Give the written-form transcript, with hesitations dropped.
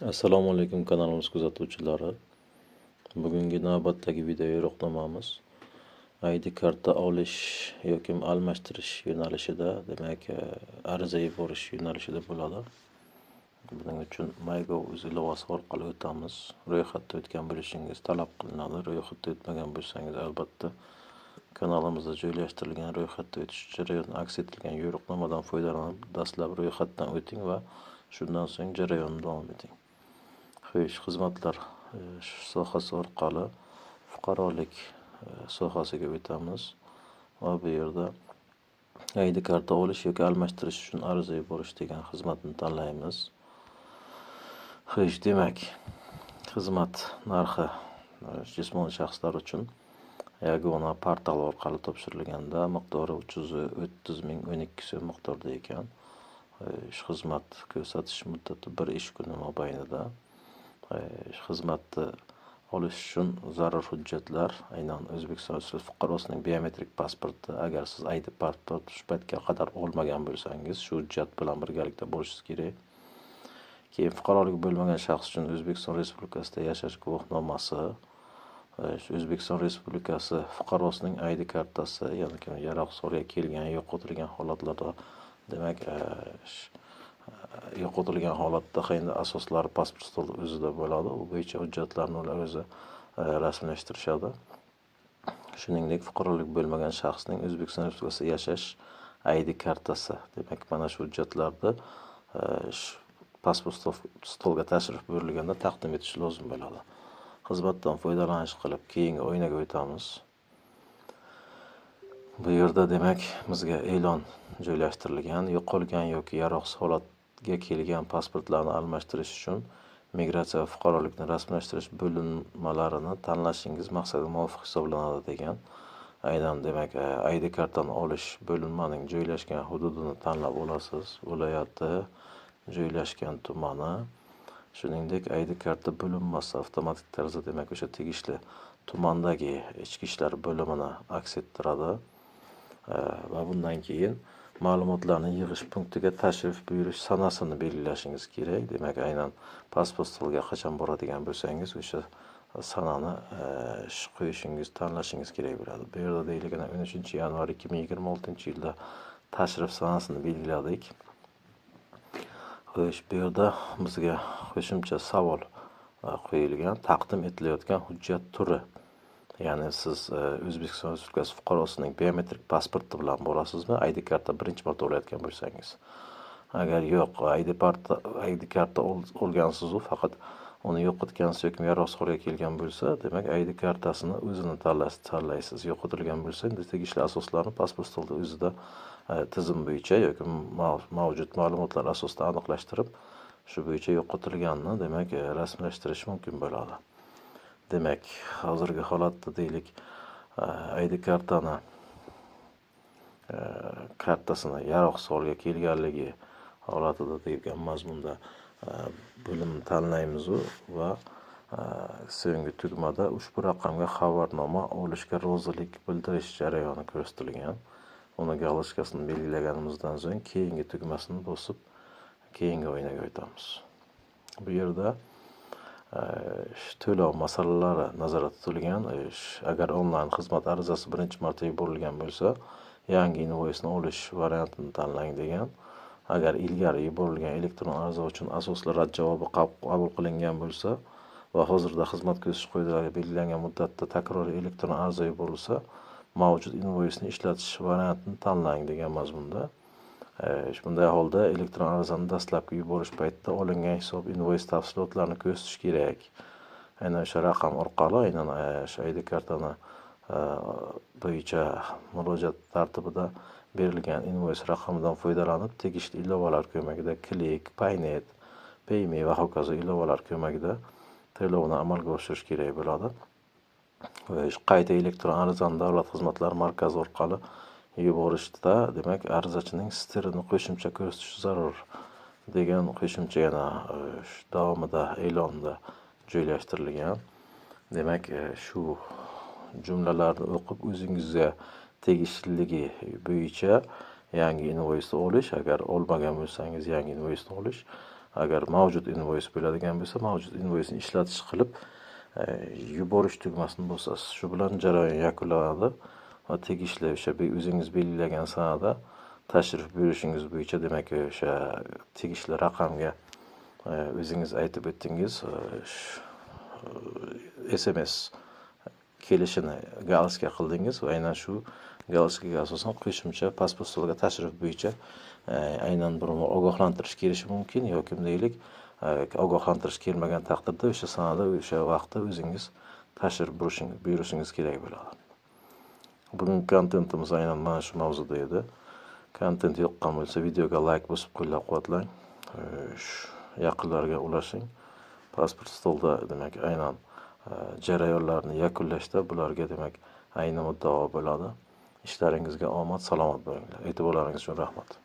Assalomu alaykum kanalimiz kuzatuvchilari. Bugungi navbatdagi video yo'riqnomamiz ID karta olish yoki almashtirish yo'nalishida, demak, ariza yuborish yo'nalishida bo'ladi. Buning uchun MyGov.uz ilovasi orqali o'tamiz. Ro'yxatda o'tgan bo'lishingiz talab qilinadi. Ro'yxatda o'tmagan bo'lsangiz, albatta kanalimizda joylashtirilgan ro'yxatda o'tish jarayoni aks etilgan yo'riqnomadan foydalanib, dastlab ro'yxatdan o'ting va shundan so'ng jarayonni davom eting. Xizmatlar sohasi orqali fuqarolik sohasiga o'tamiz va bu yerda ID karta olish yoki almashtirish uchun ariza yuborish degan xizmatni tanlaymiz. Demak, xizmat narxi jismoniy shaxslar uchun yagona portal orqali topshirilganda miqdori 330 ming 12 so'm miqdorda ekan. Xizmat ko'rsatish muddati 1 ish kuni mobaynida. Xizmatni olish uchun zarur hujjatlar aynan O'zbekiston Respublikasi fuqarosining biometrik pasporti. Agar siz ID pasport shu paytga qadar olmagan bo'lsangiz, shu hujjat bilan birgalikda bo'lishingiz kerak. Keyin fuqaroligi bo'lmagan shaxs uchun O'zbekiston Respublikasida yashash guvohnomasi, O'zbekiston Respublikasi fuqarosining ID kartasi, ya'ni yaroqsiz kelgan, yo'qotilgan holatlarda, demak, yo'qotilgan holatda endi asoslari pasport stoli o'zida bo'ladi. U bo'yicha hujjatlarni ular o'zi rasmiylashtirishadi. Shuningdek, fuqarolik bo'lmagan shaxsning O'zbekiston Respublikasida yashash ID kartasi, demak, mana shu hujjatlarni pasport stolga tashrif buyurilganda taqdim etish lozim bo'ladi. Xizmatdan foydalanish qilib keyingi o'yinaga o'tamiz. Bu yerda, demak, bizga e'lon joylashtirilgan. Yo'qolgan yoki yaroqsiz holatga kelgan pasportlarni almashtirish uchun migratsiya va fuqarolikni rasmiylashtirish bo'linmalarini tanlashingiz maqsadga muvofiq hisoblanadi degan. Aynan, demak, ID kartani olish bo'linmaning joylashgan hududini tanlab olasiz. Viloyati, joylashgan tumani, shuningdek ID karta bo'linmasi avtomatik tarzda, demak, o'sha tegishli tumandagi ichki ishlar bo'limini aks ettiradi. Va bundan keyin ma'lumotlarni yig'ish punktiga tashrif buyurish sanasini belgilashingiz kerak. Demak, aynan pasport stoliga qachon boradigan bo'lsangiz, o'sha sanani qo'yishingiz, tanlashingiz kerak bo'ladi. Bu yerda deyilgan 13-yanvar 2026-yilda tashrif sanasini belgiladik. Bu yerda bizga qo'shimcha savol qo'yilgan. Taqdim etilayotgan hujjat turi. Ya'ni siz O'zbekiston Respublikasi fuqarosining biometrik pasporti bilan borasizmi? ID karta birinchi marta olayotgan bo'lsangiz. Agar yo'q, ID karta olgansiz, u faqat uni yo'qotgansiz yoki yaroqsiz holga kelgan bo'lsa, demak, ID kartasini o'zini tanlaysiz. Yo'qotilgan bo'lsa, tegishli asoslarni pasport stolida o'zida tizim bo'yicha yoki mavjud ma'lumotlar asosida aniqlashtirib, shu bo'yicha yo'qotilganini, demak, rasmiylashtirish mumkin bo'ladi. Demak, hozirgi holatda deylik, ID kartasini yaroqsiz holga kelganligi holatida deyilgan mazmunda bo'limni tanlaymiz va so'nggi tugmada ushbu raqamga xabarnoma olishga rozilik bildirish jarayoni ko'rsatilgan. Uni galochkasini belgilaganimizdan so'ng keyingi tugmasini bosib, keyingi o'yinaga o'tamiz. Bu yerda to'lov masalalari nazarda tutilgan. Agar onlayn xizmat arizasi birinchi marta yuborilgan bo'lsa, yangi invoysni olish variantini tanlang degan. Agar ilgari yuborilgan elektron ariza uchun asosli rad javobi qabul qilingan bo'lsa va hozirda xizmat ko'rsatish qoidalariga belgilangan muddatda takroriy elektron ariza yuborilsa, mavjud invoysni ishlatish variantini tanlang degan mazmunda. Bunday holda elektron arizani dastlabki yuborish paytida olingan hisob invoys tafsilotlarini ko'rsatish kerak. Aynan o'sha raqam orqali, aynan o'sha ID kartani bo'yicha murojaat tartibida berilgan invoys raqamidan foydalanib, tegishli ilovalar ko'magida Click, Paynet, Payme va hokazo ilovalar ko'magida to'lovni amalga oshirish kerak bo'ladi. Qayta elektron arizani Davlat xizmatlari markazi orqali yuborishda, demak, arizachining stirini qo'shimcha ko'rsatish zarur degan qo'shimcha yana davomida e'londa joylashtirilgan. Demak, shu jumlalarni o'qib o'zingizga tegishliligi bo'yicha yangi invoysni olish, agar olmagan bo'lsangiz yangi invoysni olish, agar mavjud invoice bo'ladigan bo'lsa, mavjud invoice'ni ishlatish qilib, yuborish tugmasini bosasiz. Shu bilan jarayon yakunlanadi va tegishli o'sha o'zingiz belgilagan sanada tashrif buyurishingiz bo'yicha, demak, o'sha tegishli raqamga o'zingiz aytib o'tdingiz, SMS kelishini galska qildingiz va aynan shu galskaga asosan qo'shimcha pasport stoliga tashrif bo'yicha aynan bir ogohlantirish kelishi mumkin yoki deylik, ogohlantirish kelmagan taqdirda o'sha sanada o'sha vaqtda o'zingiz tashrif buyurishingiz kerak bo'ladi. Bugungi kontentimiz aynan mana shu mavzuda edi. Kontent yoqqan bo'lsa, videoga like bosib qo'llab-quvvatlang. Yaqinlarga ulashing. Pasport stolda demak aynan jarayonlarni yakunlashda bularga demak ayni muddao bo'ladi. Ishlaringizga omad, salomat bo'linglar. E'tiborlaringiz uchun rahmat.